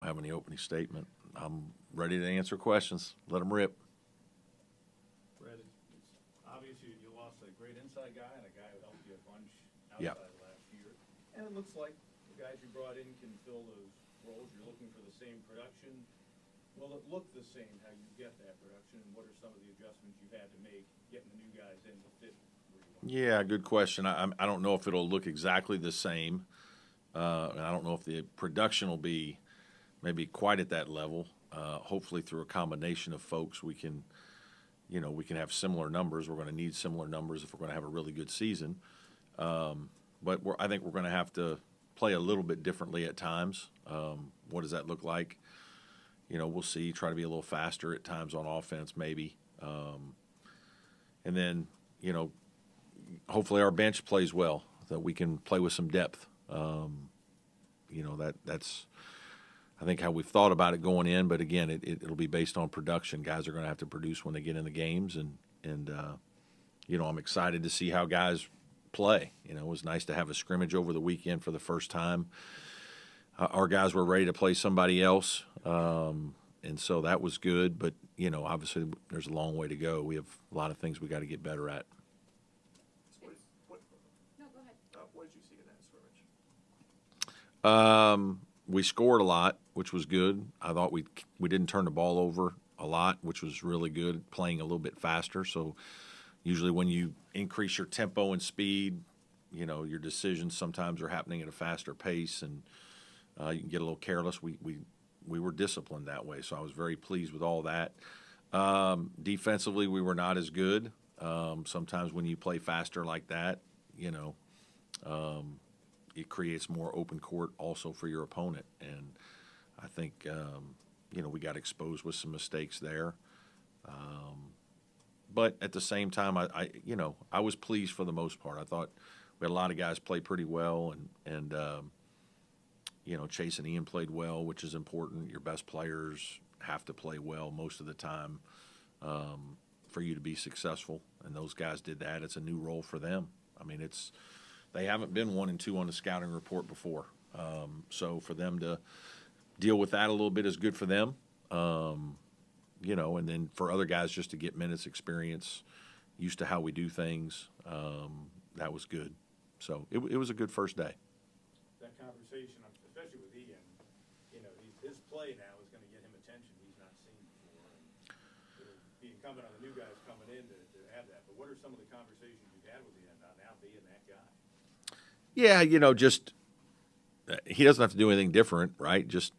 have any opening statement. I'm ready to answer questions. Let them rip. Brad, it's obvious you lost a great inside guy and a guy who helped you a bunch Yep. outside last year. And it looks like the guys you brought in can fill those roles. You're looking for the same production. Will it look the same how you get that production? And what are some of the adjustments you've had to make getting the new guys in to fit where you want? Yeah, good question. I don't know if it'll look exactly the same. I don't know if the production will be maybe quite at that level. Hopefully, through a combination of folks, we can have similar numbers. We're going to need similar numbers if we're going to have a really good season. But I think we're going to have to play a little bit differently at times. What does that look like? We'll see. Try to be a little faster at times on offense, maybe. And then, hopefully our bench plays well, that we can play with some depth. That's I think how we've thought about it going in. But again, it'll be based on production. Guys are going to have to produce when they get in the games, and I'm excited to see how guys play. It was nice to have a scrimmage over the weekend for the first time. Our guys were ready to play somebody else, and so that was good. But, obviously there's a long way to go. We have a lot of things we got to get better at. No, go ahead. What did you see in that scrimmage? We scored a lot, which was good. I thought we didn't turn the ball over a lot, which was really good, playing a little bit faster. So usually when you increase your tempo and speed, your decisions sometimes are happening at a faster pace, and you can get a little careless. We were disciplined that way, so I was very pleased with all that. Defensively, we were not as good. Sometimes when you play faster like that, it creates more open court also for your opponent. And I think, we got exposed with some mistakes there. But at the same time, I was pleased for the most part. I thought we had a lot of guys play pretty well, and Chase and Ian played well, which is important. Your best players have to play well most of the time for you to be successful, and those guys did that. It's a new role for them. I mean, they haven't been 1 and 2 on the scouting report before, so for them to deal with that a little bit is good for them. And then for other guys just to get minutes experience, used to how we do things, that was good. So it was a good first day. That conversation, especially with Ian, his play now is going to get him attention he's not seen before. And it'll be incumbent on the new guys coming in to have that. But what are some of the conversations you've had with Ian about now being that guy? Yeah, just he doesn't have to do anything different, right? Just,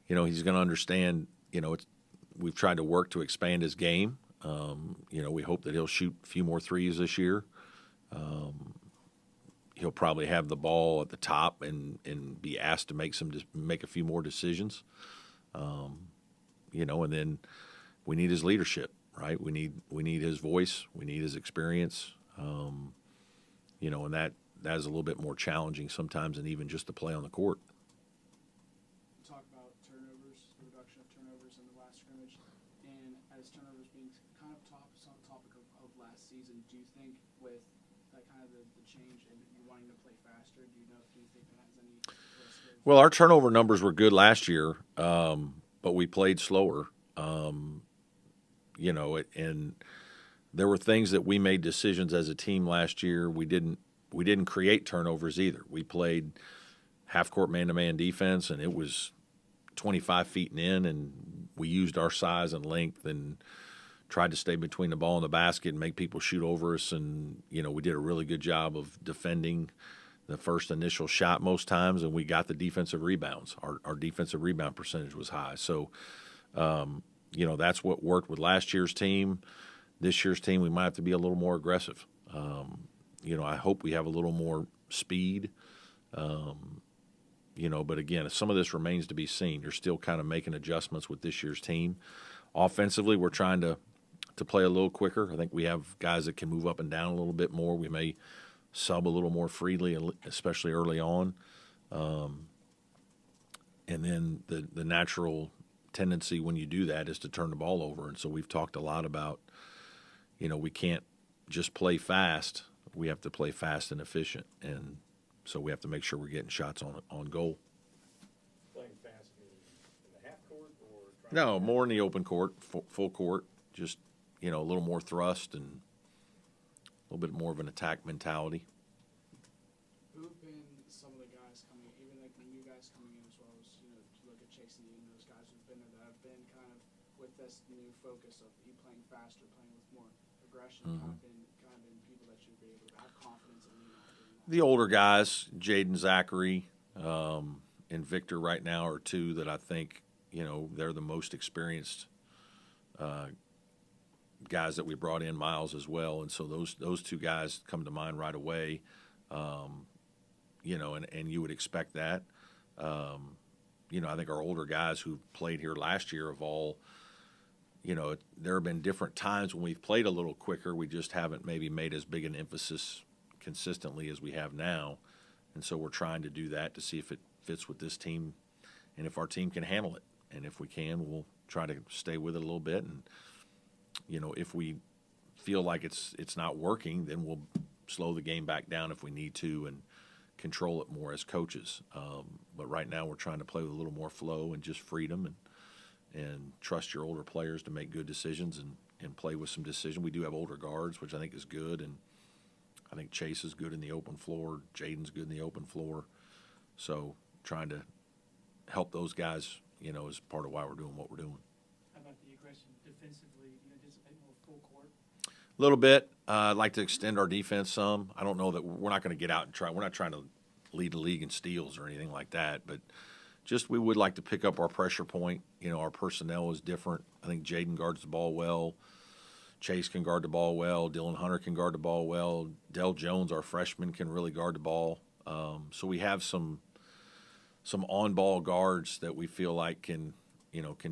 he's going to understand, we've tried to work to expand his game. We hope that he'll shoot a few more threes this year. He'll probably have the ball at the top and be asked to make a few more decisions. And then we need his leadership, right? We need his voice. We need his experience. And that is a little bit more challenging sometimes than even just to play on the court. Talk about turnovers, the reduction of turnovers in the last scrimmage, and as turnovers being kind of some topic of last season, do you think with that kind of the change and you wanting to play faster, do you think that has any risk of? Well, our turnover numbers were good last year, but we played slower. And there were things that we made decisions as a team last year. We didn't create turnovers either. We played half-court man-to-man defense, and it was 25 feet and in, and we used our size and length and tried to stay between the ball and the basket and make people shoot over us. And, we did a really good job of defending the first initial shot most times, and we got the defensive rebounds. Our defensive rebound percentage was high. So, that's what worked with last year's team. This year's team, we might have to be a little more aggressive. I hope we have a little more speed, but again, some of this remains to be seen. You're still kind of making adjustments with this year's team. Offensively, we're trying to play a little quicker. I think we have guys that can move up and down a little bit more. We may sub a little more freely, especially early on. And then the natural tendency when you do that is to turn the ball over. And so we've talked a lot about, we can't just play fast. We have to play fast and efficient, and so we have to make sure we're getting shots on goal. Playing fast means No, more in the open court, full court, just, a little more thrust and a little bit more of an attack mentality. Who have been some of the guys coming, even like the new guys coming in as well as, to look at Chase and Ian, those guys who've been there that have been kind of with this new focus of you playing faster, playing with more aggression, kind of been people that should be able to have confidence and lean on doing that? The older guys, Jaden, Zachary, and Victor right now are two that I think, they're the most experienced guys that we brought in, Miles as well. And so those two guys come to mind right away, and you would expect that. I think our older guys who played here last year have all, there have been different times when we've played a little quicker. We just haven't maybe made as big an emphasis consistently as we have now. And so we're trying to do that to see if it fits with this team and if our team can handle it. And if we can, we'll try to stay with it a little bit. And, if we feel like it's not working, then we'll slow the game back down if we need to and control it more as coaches. But right now we're trying to play with a little more flow and just freedom and trust your older players to make good decisions and play with some decision. We do have older guards, which I think is good. And I think Chase is good in the open floor. Jaden's good in the open floor. So trying to help those guys, is part of why we're doing what we're doing. How about the aggression defensively? Do you anticipate more full court? A little bit. I'd like to extend our defense some. I don't know that we're not going to get out and try. We're not trying to lead the league in steals or anything like that, but just we would like to pick up our pressure point. Our personnel is different. I think Jaden guards the ball well. Chase can guard the ball well. Dylan Hunter can guard the ball well. Dell Jones, our freshman, can really guard the ball. So we have some on-ball guards that we feel like can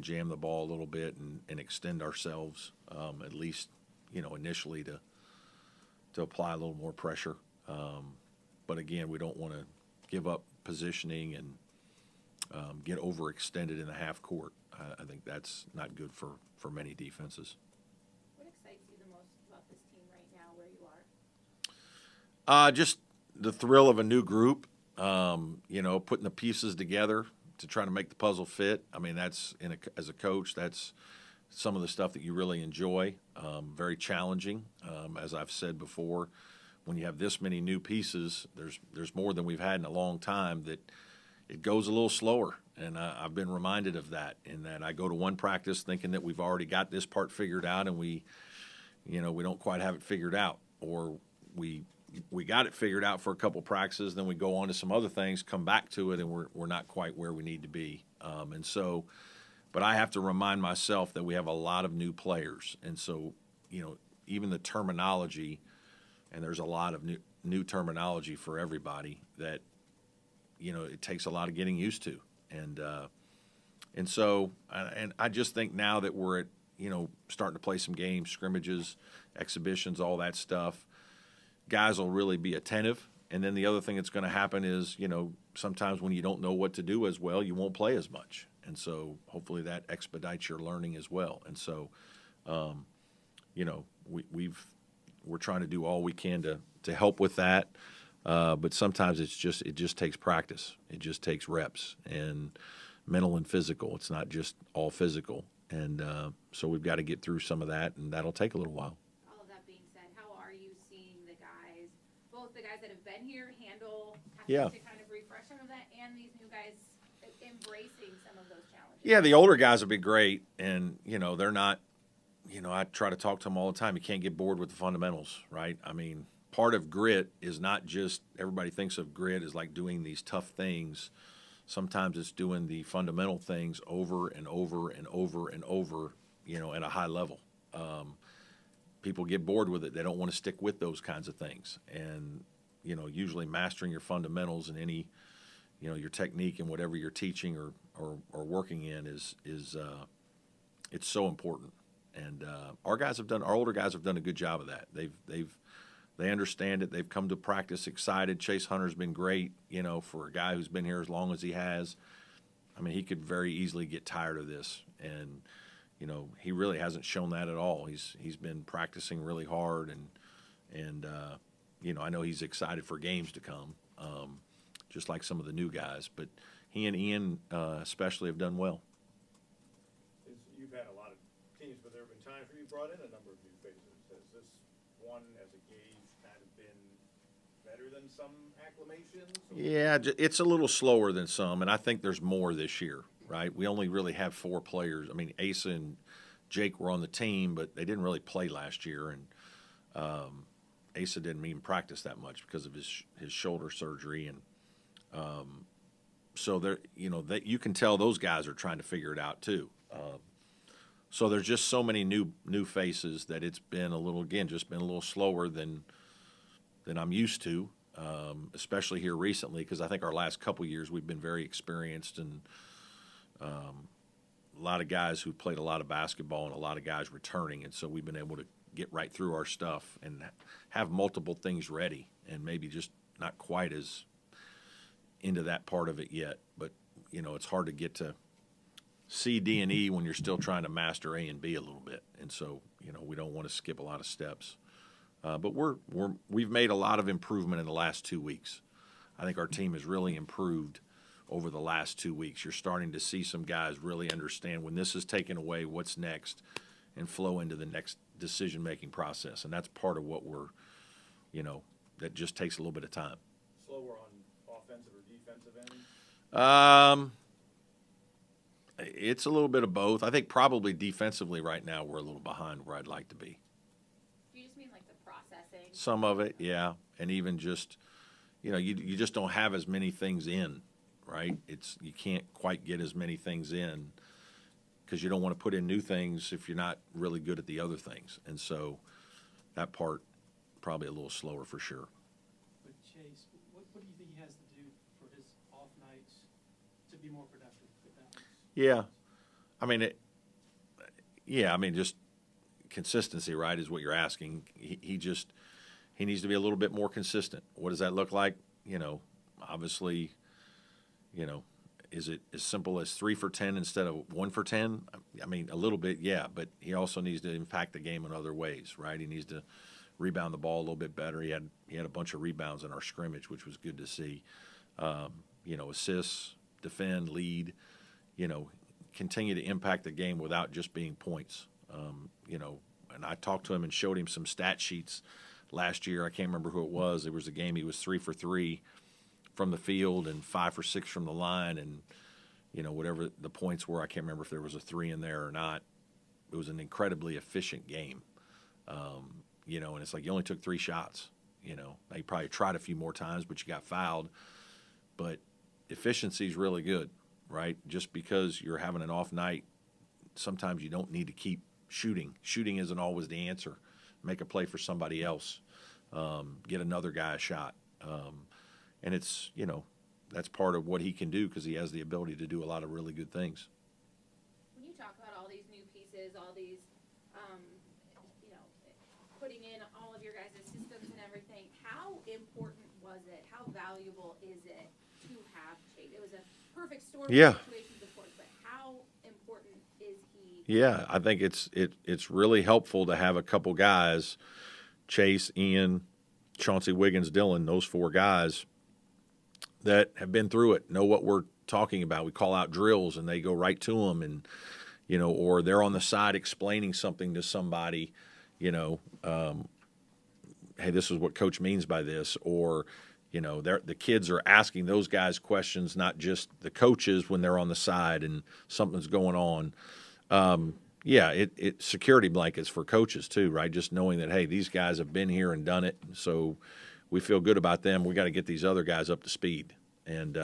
jam the ball a little bit and extend ourselves, at least, initially to apply a little more pressure. But again, we don't want to give up positioning and get overextended in the half court. I think that's not good for many defenses. What excites you the most about this team right now, where you are? Just the thrill of a new group. Putting the pieces together to try to make the puzzle fit. I mean, that's as a coach, that's some of the stuff that you really enjoy. Very challenging, as I've said before. When you have this many new pieces, there's more than we've had in a long time. That it goes a little slower, and I've been reminded of that. In that I go to one practice thinking that we've already got this part figured out, and we don't quite have it figured out, or we got it figured out for a couple practices, then we go on to some other things, come back to it, and we're not quite where we need to be. But I have to remind myself that we have a lot of new players, and so even the terminology, and there's a lot of new terminology for everybody that it takes a lot of getting used to, and so I just think now that we're at starting to play some games, scrimmages, exhibitions, all that stuff. Guys will really be attentive. And then the other thing that's going to happen is, sometimes when you don't know what to do as well, you won't play as much. And so hopefully that expedites your learning as well. And so, we're trying to do all we can to help with that. But sometimes it just takes practice. It just takes reps and mental and physical. It's not just all physical. And so we've got to get through some of that, and that'll take a little while. Both the guys that have been here handle Yeah. to kind of refresh some of that, and these new guys embracing some of those challenges? Yeah, the older guys will be great, and they're not. I try to talk to them all the time. You can't get bored with the fundamentals, right? I mean, part of grit is not just everybody thinks of grit as like doing these tough things. Sometimes it's doing the fundamental things over and over and over and over, at a high level. People get bored with it. They don't want to stick with those kinds of things. And, usually mastering your fundamentals and any, your technique and whatever you're teaching or working in is it's so important. And our older guys have done a good job of that. They understand it. They've come to practice excited. Chase Hunter's been great, for a guy who's been here as long as he has. I mean, he could very easily get tired of this, and he really hasn't shown that at all. He's been practicing really hard, and I know he's excited for games to come, just like some of the new guys. But he and Ian especially have done well. Is times where you brought in a number of new faces. Has this one as a gauge kind of been better than some acclamations? Or? Yeah, it's a little slower than some, and I think there's more this year, right? We only really have 4 players. I mean, Asa and Jake were on the team, but they didn't really play last year, and Asa didn't even practice that much because of his shoulder surgery, and so there, that you can tell those guys are trying to figure it out too. So there's just so many new faces that it's been a little slower than I'm used to, especially here recently, because I think our last couple years we've been very experienced, and a lot of guys who played a lot of basketball and a lot of guys returning, and so we've been able to get right through our stuff and have multiple things ready, and maybe just not quite as into that part of it yet. But it's hard to get to C, D, and E when you're still trying to master A and B a little bit, and so we don't want to skip a lot of steps. But we've made a lot of improvement in the last 2 weeks. I think our team has really improved over the last 2 weeks. You're starting to see some guys really understand when this is taken away, what's next, and flow into the next decision-making process. And that's part of what that just takes a little bit of time. Slower on offensive or defensive end? It's a little bit of both. I think probably defensively right now we're a little behind where I'd like to be. Do you just mean like the processing? Some of it, yeah. And even just, you just don't have as many things in, right? You can't quite get as many things in because you don't want to put in new things if you're not really good at the other things. And so that part probably a little slower for sure. But Chase, what do you think he has to do for his off nights to be more productive with that? Yeah. I mean, just consistency, right, is what you're asking. He needs to be a little bit more consistent. What does that look like? Obviously, is it as simple as 3 for 10 instead of 1 for 10? I mean, a little bit, yeah, but he also needs to impact the game in other ways, right? He needs to rebound the ball a little bit better. He had a bunch of rebounds in our scrimmage, which was good to see. Assists, defend, lead, continue to impact the game without just being points. And I talked to him and showed him some stat sheets last year. I can't remember who it was. There was a game he was 3 for 3 from the field and 5 for 6 from the line, and whatever the points were, I can't remember if there was a 3 in there or not. It was an incredibly efficient game, and it's like you only took 3 shots. Now you probably tried a few more times, but you got fouled. But efficiency is really good, right? Just because you're having an off night, sometimes you don't need to keep shooting. Shooting isn't always the answer. Make a play for somebody else. Get another guy a shot. And it's, that's part of what he can do because he has the ability to do a lot of really good things. When you talk about all these new pieces, all these, putting in all of your guys' systems and everything, how important was it? How valuable is it to have Chase? It was a perfect storm situation before, but how important is he? Yeah, I think it's really helpful to have a couple guys, Chase, Ian, Chauncey Wiggins, Dylan, those 4 guys that have been through it, know what we're talking about. We call out drills and they go right to them, and or they're on the side explaining something to somebody, hey, this is what coach means by this, or the kids are asking those guys questions, not just the coaches when they're on the side and something's going on. It security blankets for coaches too, right? Just knowing that, hey, these guys have been here and done it, so we feel good about them. We got to get these other guys up to speed. And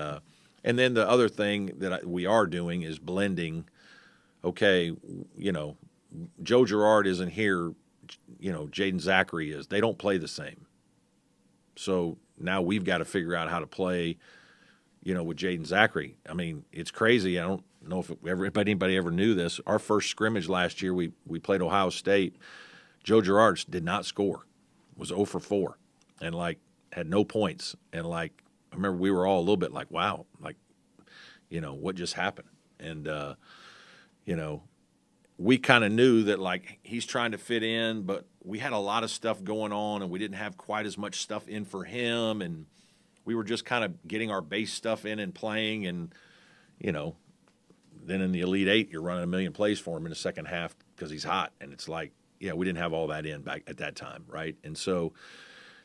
then the other thing that we are doing is blending. Okay, Joe Girard isn't here. Jaden Zachary is. They don't play the same. So now we've got to figure out how to play, with Jaden Zachary. I mean, it's crazy. I don't know if anybody ever knew this. Our first scrimmage last year, we played Ohio State. Joe Girard did not score. Was 0 for 4 and, had no points. And, I remember we were all a little bit like, wow, what just happened? And, we kind of knew that, he's trying to fit in, but we had a lot of stuff going on, and we didn't have quite as much stuff in for him, and we were just kind of getting our base stuff in and playing, and, then in the Elite Eight, you're running a million plays for him in the second half because he's hot. And it's like, yeah, we didn't have all that in back at that time, right? And so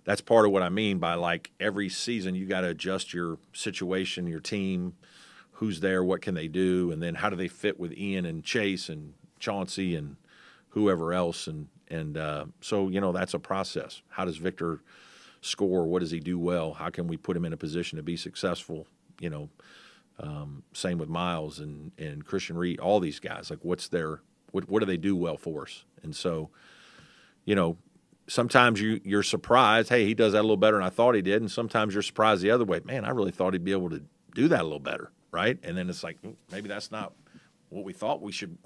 that's part of what I mean by like every season you got to adjust your situation, your team, who's there, what can they do, and then how do they fit with Ian and Chase and Chauncey and whoever else. And so, that's a process. How does Victor score? What does he do well? How can we put him in a position to be successful? Same with Miles and Christian Reed, all these guys. Like, what do they do well for us? And so, sometimes you're surprised, hey, he does that a little better than I thought he did. And sometimes you're surprised the other way. Man, I really thought he'd be able to do that a little better, right? And then it's like, maybe that's not what we thought we should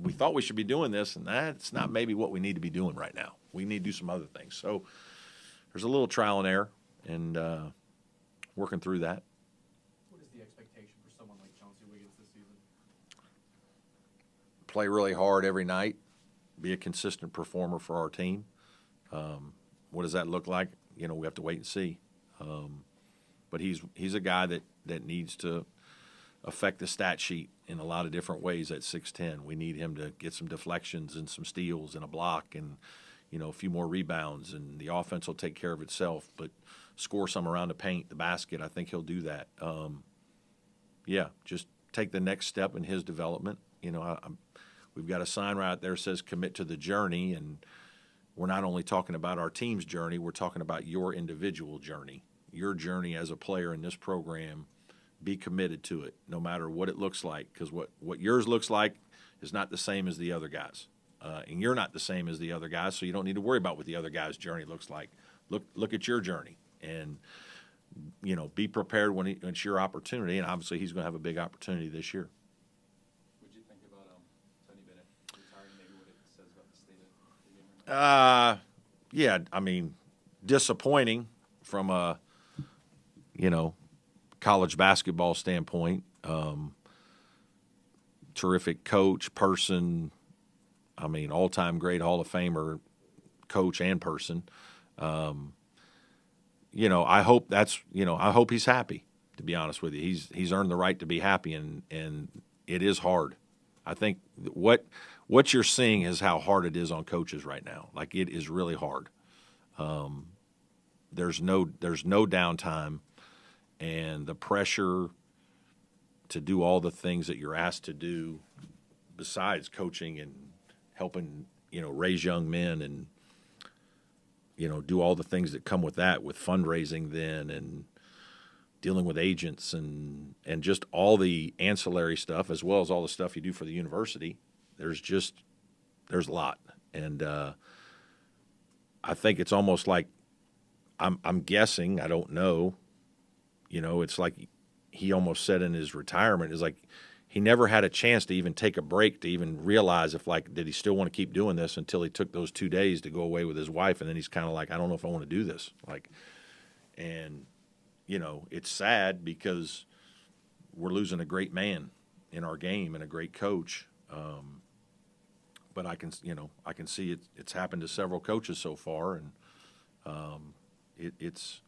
be doing this, and that's not maybe what we need to be doing right now. We need to do some other things. So there's a little trial and error and working through that. What is the expectation for someone like Chauncey Wiggins this season? Play really hard every night, be a consistent performer for our team. What does that look like? We have to wait and see. But he's a guy that needs to affect the stat sheet in a lot of different ways at 6'10". We need him to get some deflections and some steals and a block and, a few more rebounds, and the offense will take care of itself. But score some around the paint, the basket, I think he'll do that. Just take the next step in his development. We've got a sign right there that says commit to the journey, and we're not only talking about our team's journey, we're talking about your individual journey, your journey as a player in this program. Be committed to it, no matter what it looks like, because what yours looks like is not the same as the other guys. And you're not the same as the other guys, so you don't need to worry about what the other guy's journey looks like. Look at your journey, and be prepared when it's your opportunity. And obviously, he's going to have a big opportunity this year. What did you think about Tony Bennett retiring? Maybe what it says about the state of the game right now? I mean, disappointing from a college basketball standpoint. Terrific coach, person. I mean, all-time great Hall of Famer, coach and person. I hope I hope he's happy, to be honest with you. He's earned the right to be happy, and it is hard. I think what you're seeing is how hard it is on coaches right now. Like, it is really hard. There's no downtime, and the pressure to do all the things that you're asked to do besides coaching and helping, raise young men and, do all the things that come with that, with fundraising then and dealing with agents and just all the ancillary stuff, as well as all the stuff you do for the university. There's a lot. And I think it's almost like, I'm guessing, I don't know, it's like he almost said in his retirement, is like he never had a chance to even take a break to even realize if, like, did he still want to keep doing this until he took those 2 days to go away with his wife. And then he's kind of like, I don't know if I want to do this. Like, and, it's sad because we're losing a great man in our game and a great coach. But I can see it's happened to several coaches so far. And it's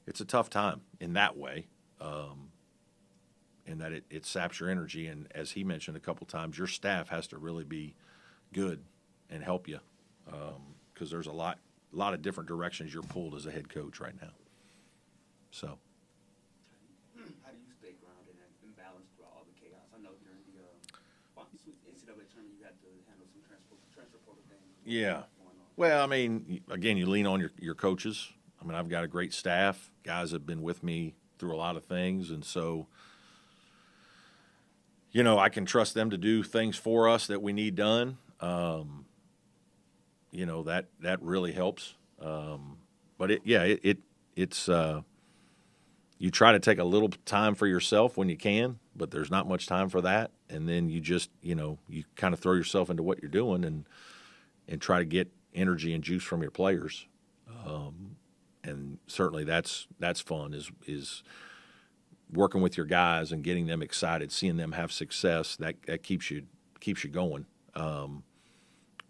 a tough time in that way. In that it saps your energy, and as he mentioned a couple times, your staff has to really be good and help you, because there's a lot of different directions you're pulled as a head coach right now. So, how do you stay grounded and balanced through all the chaos? I know during the NCAA tournament you had to handle some transfer portal things. yeah. Well, I mean, again, you lean on your coaches. I mean, I've got a great staff. Guys have been with me through a lot of things, and so I can trust them to do things for us that we need done. That really helps. But it's you try to take a little time for yourself when you can, but there's not much time for that. And then you just you kind of throw yourself into what you're doing and try to get energy and juice from your players. And certainly that's fun is working with your guys and getting them excited, seeing them have success. That keeps you going.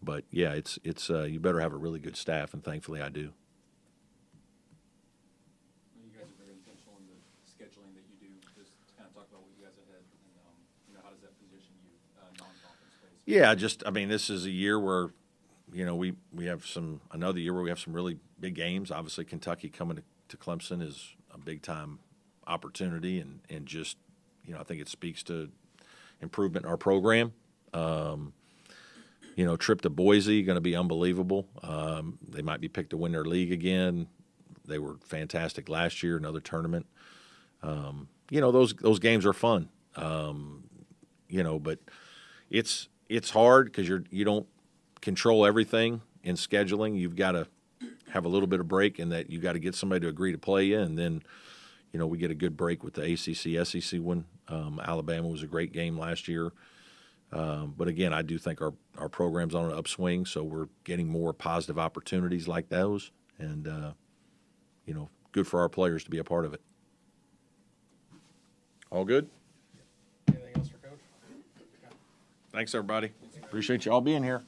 But yeah, it's you better have a really good staff, and thankfully I do. You guys are very intentional in the scheduling that you do. Just to kind of talk about what you guys ahead, and how does that position you Yeah, just I mean, this is a year where, we have another year where we have some really big games. Obviously, Kentucky coming to Clemson is a big time opportunity, and just I think it speaks to improvement in our program. Trip to Boise going to be unbelievable. They might be picked to win their league again. They were fantastic last year. Another tournament. Those games are fun. But it's hard because you don't control everything in scheduling. You've got to have a little bit of break, and that you got to get somebody to agree to play you, and then we get a good break with the ACC SEC one. Alabama was a great game last year. But again, I do think our program's on an upswing, so we're getting more positive opportunities like those, and good for our players to be a part of it. All good? Anything else for Coach? Thanks, everybody. Appreciate you all being here.